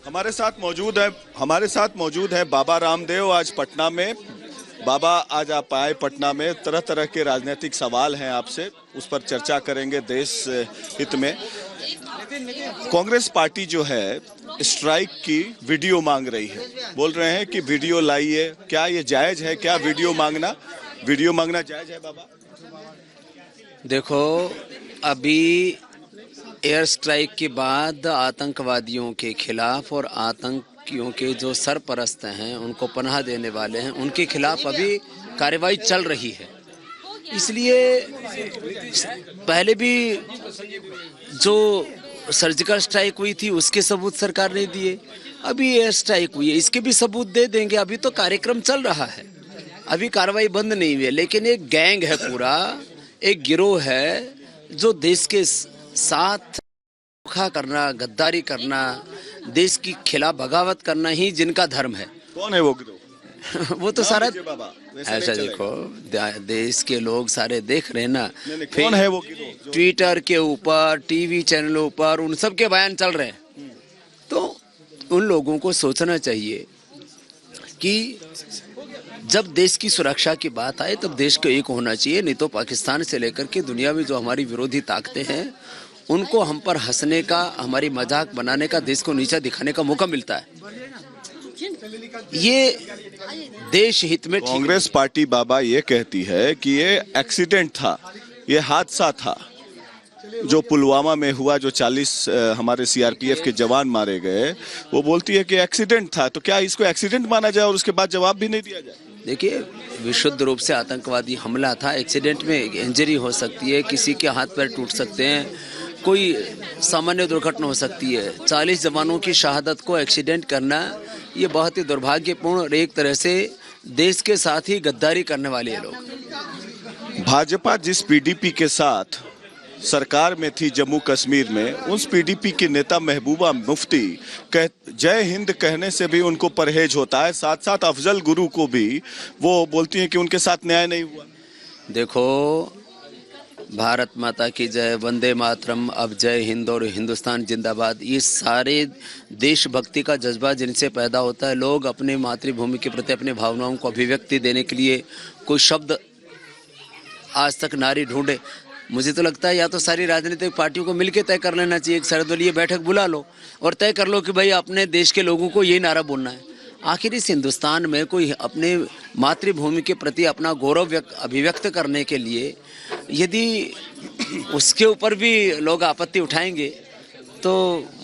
हमारे साथ मौजूद है बाबा रामदेव आज पटना में। बाबा, आज आप आए पटना में, तरह तरह के राजनीतिक सवाल हैं आपसे, उस पर चर्चा करेंगे देश हित में। कांग्रेस पार्टी जो है स्ट्राइक की वीडियो मांग रही है, बोल रहे हैं कि वीडियो लाइए। क्या ये जायज है? क्या वीडियो मांगना जायज है बाबा? देखो, अभी एयर स्ट्राइक के बाद आतंकवादियों के खिलाफ और आतंकियों के जो सरपरस्त हैं, उनको पनाह देने वाले हैं, उनके खिलाफ अभी कार्रवाई चल रही है। इसलिए पहले भी जो सर्जिकल स्ट्राइक हुई थी उसके सबूत सरकार ने दिए, अभी एयर स्ट्राइक हुई है इसके भी सबूत दे देंगे। अभी तो कार्यक्रम चल रहा है, अभी कार्रवाई बंद नहीं हुई है। लेकिन एक गैंग है, पूरा एक गिरोह है जो देश के साथ धोखा करना, गद्दारी करना, देश की खिलाफ बगावत करना ही जिनका धर्म है। कौन है वो गिरोह? वो तो सारा ऐसा देखो, देश के लोग सारे देख रहे हैं ना। कौन है वो गिरोह? ट्विटर के ऊपर, टीवी चैनलों पर उन सब के बयान चल रहे हैं। तो उन लोगों को सोचना चाहिए कि जब देश की सुरक्षा की बात आए तब देश को एक होना चाहिए, नहीं तो पाकिस्तान से लेकर के दुनिया में जो हमारी विरोधी ताकतें हैं उनको हम पर हंसने का, हमारी मजाक बनाने का, देश को नीचा दिखाने का मौका मिलता है। ये देश हित में कांग्रेस पार्टी बाबा ये कहती है कि ये एक्सीडेंट था, ये हादसा था जो पुलवामा में हुआ, जो 40 हमारे सीआरपीएफ के जवान मारे गए। वो बोलती है कि एक्सीडेंट था। तो क्या इसको एक्सीडेंट माना जाए और उसके बाद जवाब भी नहीं दिया जाए? देखिए, विशुद्ध रूप से आतंकवादी हमला था। एक्सीडेंट में इंजरी हो सकती है, किसी के हाथ पैर टूट सकते हैं, कोई सामान्य दुर्घटना हो सकती है। 40 जवानों की शहादत को एक्सीडेंट करना ये बहुत ही दुर्भाग्यपूर्ण और एक तरह से देश के साथ ही गद्दारी करने वाले लोग। भाजपा जिस पीडीपी के साथ सरकार में थी जम्मू कश्मीर में, उस पीडीपी की नेता महबूबा मुफ्ती जय हिंद कहने से भी उनको परहेज होता है। साथ साथ अफजल गुरु को भी वो बोलती हैं कि उनके साथ न्याय नहीं हुआ। देखो, भारत माता की जय, वंदे मातरम, अब जय हिंद और हिंदुस्तान जिंदाबाद, ये सारे देशभक्ति का जज्बा जिनसे पैदा होता है। लोग अपने मातृभूमि के प्रति अपने भावनाओं को अभिव्यक्ति देने के लिए कोई शब्द आज तक नारी ढूंढे। मुझे तो लगता है या तो सारी राजनीतिक पार्टियों को मिलकर तय कर लेना चाहिए, एक सर्वदलीय बैठक बुला लो और तय कर लो कि भाई अपने देश के लोगों को यही नारा बोलना है। आखिर इस हिंदुस्तान में कोई अपने मातृभूमि के प्रति अपना गौरव अभिव्यक्त करने के लिए यदि उसके ऊपर भी लोग आपत्ति उठाएंगे तो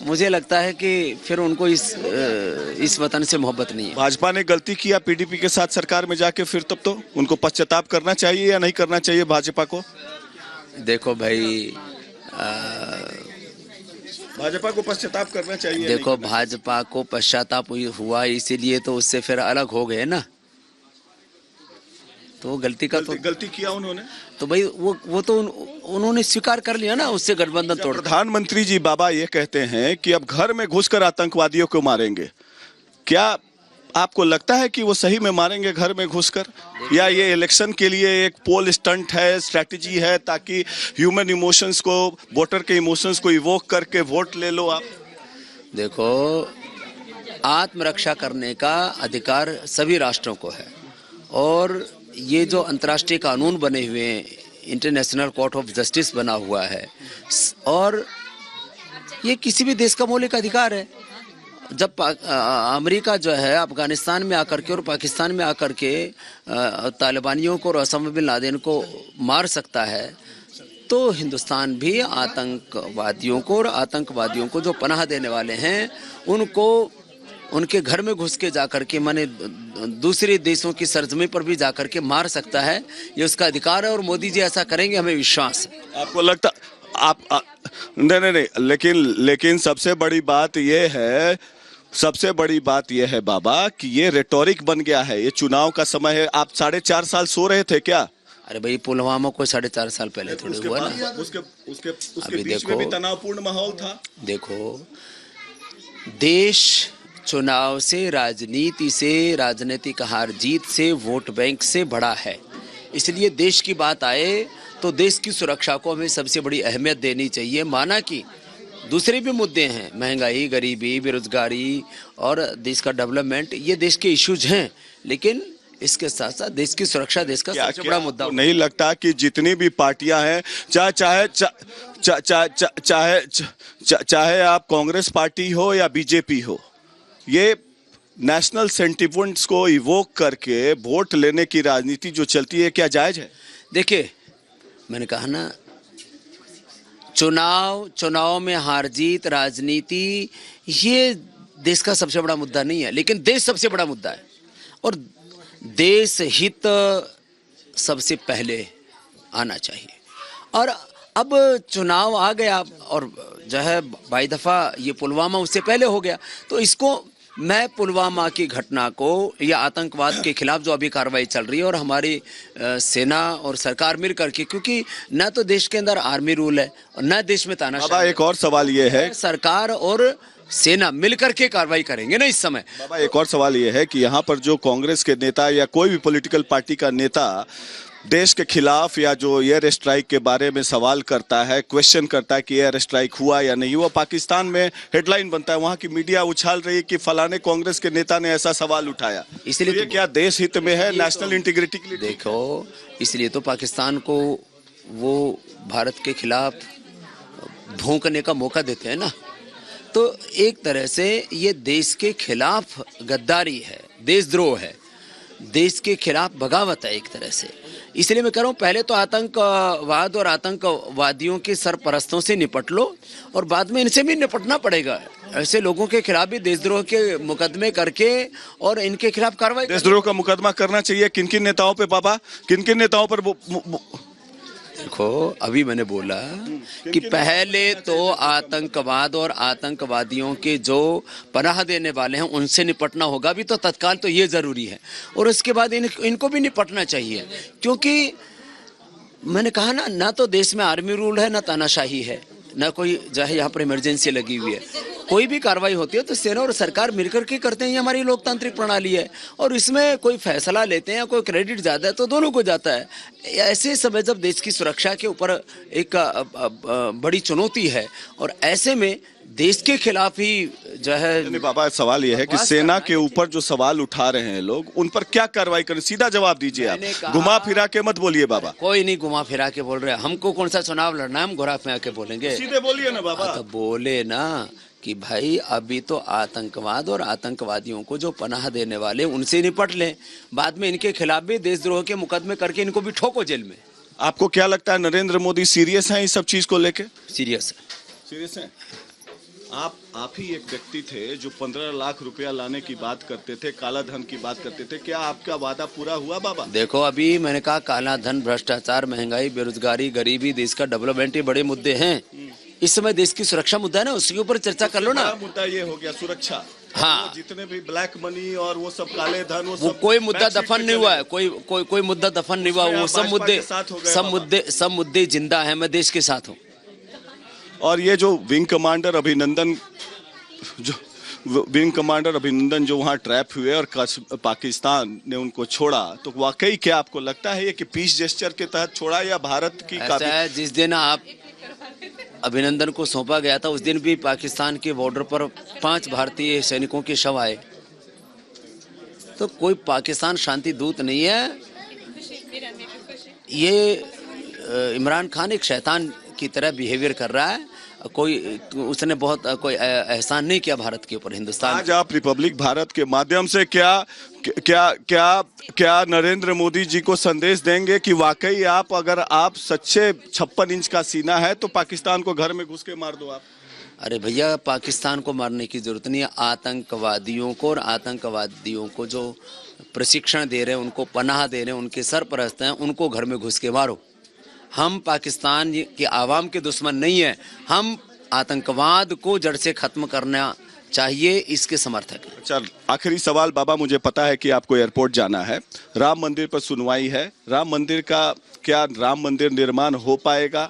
मुझे लगता है कि फिर उनको इस वतन से मोहब्बत नहीं है। भाजपा ने गलती किया पीडीपी के साथ सरकार में जाके, फिर तब तो उनको पश्चाताप करना चाहिए या नहीं करना चाहिए भाजपा को? देखो भाई, भाजपा को पश्चाताप करना चाहिए। देखो, भाजपा को पश्चाताप हुआ इसीलिए तो उससे फिर अलग हो गए ना। तो गलती किया उन्होंने, तो भाई वो तो उन्होंने स्वीकार कर लिया ना, उससे गठबंधन तोड़। प्रधानमंत्री जी बाबा ये कहते हैं कि अब घर में घुसकर आतंकवादियों को मारेंगे। क्या आपको लगता है कि वो सही में मारेंगे घर में घुसकर, या ये इलेक्शन के लिए एक पोल स्टंट है, स्ट्रैटेजी है, ताकि ह्यूमन इमोशंस को, वोटर के इमोशंस को इवोक करके वोट ले लो आप? देखो, आत्मरक्षा करने का अधिकार सभी राष्ट्रों को है और ये जो अंतर्राष्ट्रीय कानून बने हुए हैं, इंटरनेशनल कोर्ट ऑफ जस्टिस बना हुआ है और ये किसी भी देश का मौलिक अधिकार है। जब अमेरिका जो है अफगानिस्तान में आकर के और पाकिस्तान में आकर के तालिबानियों को और ओसामा बिन लादेन को मार सकता है, तो हिंदुस्तान भी आतंकवादियों को और आतंकवादियों को जो पनाह देने वाले हैं उनको उनके घर में घुस के जाकर के, माने दूसरे देशों की सरजमी पर भी जाकर के मार सकता है। ये उसका अधिकार है और मोदी जी ऐसा करेंगे, हमें विश्वास है। आपको लगता नहीं, लेकिन सबसे बड़ी बात यह है बाबा कि ये रेटोरिक बन गया है। ये चुनाव का समय है। आप 4.5 साल सो रहे थे क्या? अरे भाई, पुलवामा को 4.5 साल पहले थोड़ी हुआ ना। उसके बीच में भी तनावपूर्ण माहौल था। देखो, देश चुनाव से, राजनीति से, राजनीतिक हार जीत से, वोट बैंक से बड़ा है। इसलिए देश की बात आए तो देश की सुरक्षा को हमें सबसे बड़ी अहमियत देनी चाहिए। माना कि दूसरे भी मुद्दे हैं, महंगाई, गरीबी, बेरोजगारी और देश का डेवलपमेंट, ये देश के इश्यूज हैं, लेकिन इसके साथ साथ देश की सुरक्षा देश का सबसे बड़ा मुद्दा। नहीं लगता कि जितनी भी पार्टियां हैं, चाहे चाहे चाहे चाहे आप कांग्रेस पार्टी हो या बीजेपी हो, ये नेशनल सेंटिमेंट्स को इवोक करके वोट लेने की राजनीति जो चलती है, क्या जायज है? देखिए, मैंने कहा ना, चुनाव में हार जीत, राजनीति, ये देश का सबसे बड़ा मुद्दा नहीं है, लेकिन देश सबसे बड़ा मुद्दा है और देश हित सबसे पहले आना चाहिए। और अब चुनाव आ गया और जो है बाई दफा ये पुलवामा उससे पहले हो गया, तो इसको मैं पुलवामा की घटना को या आतंकवाद के खिलाफ जो अभी कार्रवाई चल रही है और हमारी सेना और सरकार मिल करके, क्योंकि न तो देश के अंदर आर्मी रूल है और न देश में तानाशाही। एक और सवाल ये है, सरकार और सेना मिलकर के कार्रवाई करेंगे ना इस समय। बाबा, एक और सवाल ये है कि यहाँ पर जो कांग्रेस के नेता या कोई भी पॉलिटिकल पार्टी का नेता देश के खिलाफ या जो एयर स्ट्राइक के बारे में सवाल करता है, क्वेश्चन करता है कि एयर स्ट्राइक हुआ या नहीं हुआ, पाकिस्तान में हेडलाइन बनता है, वहां की मीडिया उछाल रही है कि फलाने कांग्रेस के नेता ने ऐसा सवाल उठाया। इसलिए तो क्या देश हित में है, नेशनल इंटीग्रिटी के लिए? देखो, इसलिए तो पाकिस्तान को वो भारत के खिलाफ भौंकने का मौका देते हैं ना। तो एक तरह से ये देश के खिलाफ गद्दारी है, देशद्रोह है, देश के खिलाफ बगावत है एक तरह से। इसलिए मैं कह रहा हूँ, पहले तो आतंकवाद और आतंकवादियों के सरपरस्तों से निपट लो और बाद में इनसे भी निपटना पड़ेगा। ऐसे लोगों के खिलाफ भी देशद्रोह के मुकदमे करके और इनके खिलाफ कार्रवाई। देशद्रोह का मुकदमा करना चाहिए किन किन नेताओं पे बाबा, किन किन नेताओं पर? देखो, अभी मैंने बोला कि पहले तो आतंकवाद और आतंकवादियों के जो पनाह देने वाले हैं उनसे निपटना होगा भी, तो तत्काल तो ये जरूरी है, और उसके बाद इनको भी निपटना चाहिए। क्योंकि मैंने कहा ना तो देश में आर्मी रूल है, ना तानाशाही है, ना कोई जो है यहाँ पर इमरजेंसी लगी हुई है। कोई भी कार्रवाई होती है तो सेना और सरकार मिलकर के करते हैं, ये हमारी लोकतांत्रिक प्रणाली है। और इसमें कोई फैसला लेते हैं, कोई क्रेडिट जाता है तो दोनों को जाता है। ऐसे समय जब देश की सुरक्षा के ऊपर एक बड़ी चुनौती है और ऐसे में देश के खिलाफ ही जो है। बाबा, सवाल यह है कि सेना के ऊपर जो सवाल उठा रहे हैं लोग, उन पर क्या कार्रवाई करें? सीधा जवाब दीजिए आप, घुमा फिरा के मत बोलिए बाबा। कोई नहीं घुमा फिरा के बोल रहे, हमको कौन सा चुनाव लड़ना है, हम घुरा फिरा के बोलेंगे? सीधे बोलिए ना बाबा। तो बोले ना कि भाई अभी तो आतंकवाद और आतंकवादियों को जो पनाह देने वाले उनसे निपट लें, बाद में इनके खिलाफ भी देशद्रोह के मुकदमे करके इनको भी ठोको जेल में। आपको क्या लगता है नरेंद्र मोदी सीरियस हैं इस सब चीज को लेके? सीरियस है। आप ही एक व्यक्ति थे जो 15 लाख रुपया लाने की बात करते थे, काला धन की बात करते थे, क्या आपका वादा पूरा हुआ बाबा? देखो, अभी मैंने कहा काला धन, भ्रष्टाचार, महंगाई, बेरोजगारी, गरीबी, देश का डेवलपमेंट, ये बड़े मुद्दे हैं। इस समय देश की सुरक्षा मुद्दा है ना, उसके ऊपर चर्चा कर लो ना। मुद्दा ये हो गया सुरक्षा। हाँ, जितने भी ब्लैक मनी और वो सब काले धन, वो कोई मुद्दा दफन नहीं हुआ है, कोई मुद्दा दफन नहीं हुआ। वो सब मुद्दे जिंदा है। मैं देश के साथ हूँ। और ये जो विंग कमांडर अभिनंदन जो वहाँ ट्रैप हुए और पाकिस्तान ने उनको छोड़ा, तो वाकई क्या आपको लगता है ये कि पीस जेस्चर के तहत छोड़ा या भारत की? जिस दिन आप अभिनंदन को सौंपा गया था उस दिन भी पाकिस्तान के बॉर्डर पर 5 भारतीय सैनिकों के शव आए। तो कोई पाकिस्तान शांति दूत नहीं है। ये इमरान खान एक शैतान की तरह बिहेवियर कर रहा है। उसने बहुत कोई एहसान नहीं किया भारत के ऊपर, हिंदुस्तान। आज आप रिपब्लिक भारत के माध्यम से क्या नरेंद्र मोदी जी को संदेश देंगे कि वाकई अगर आप सच्चे 56 इंच का सीना है तो पाकिस्तान को घर में घुस के मार दो आप? अरे भैया, पाकिस्तान को मारने की जरूरत नहीं है। आतंकवादियों को और आतंकवादियों को जो प्रशिक्षण दे रहे हैं, उनको पनाह दे रहे हैं, उनके सरपरस्त हैं, उनको घर में घुस के मारो। हम पाकिस्तान के आवाम के दुश्मन नहीं है। हम आतंकवाद को जड़ से खत्म करना चाहिए, इसके समर्थक हैं। अच्छा, आखिरी सवाल बाबा, मुझे पता है कि आपको एयरपोर्ट जाना है। राम मंदिर पर सुनवाई है। राम मंदिर निर्माण हो पाएगा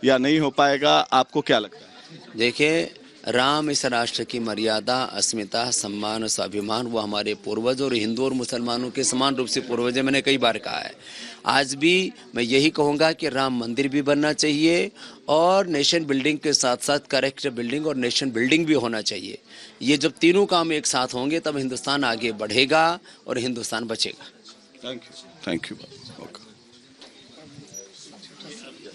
या नहीं हो पाएगा, आपको क्या लगता है? देखिए, राम इस राष्ट्र की मर्यादा, अस्मिता, सम्मान और स्वाभिमान, वो हमारे पूर्वज और हिंदू और मुसलमानों के समान रूप से पूर्वज है। मैंने कई बार कहा है, आज भी मैं यही कहूँगा कि राम मंदिर भी बनना चाहिए और नेशन बिल्डिंग के साथ साथ कैरेक्टर बिल्डिंग और नेशन बिल्डिंग भी होना चाहिए। ये जब तीनों काम एक साथ होंगे तब हिंदुस्तान आगे बढ़ेगा और हिंदुस्तान बचेगा। Thank you. ओके।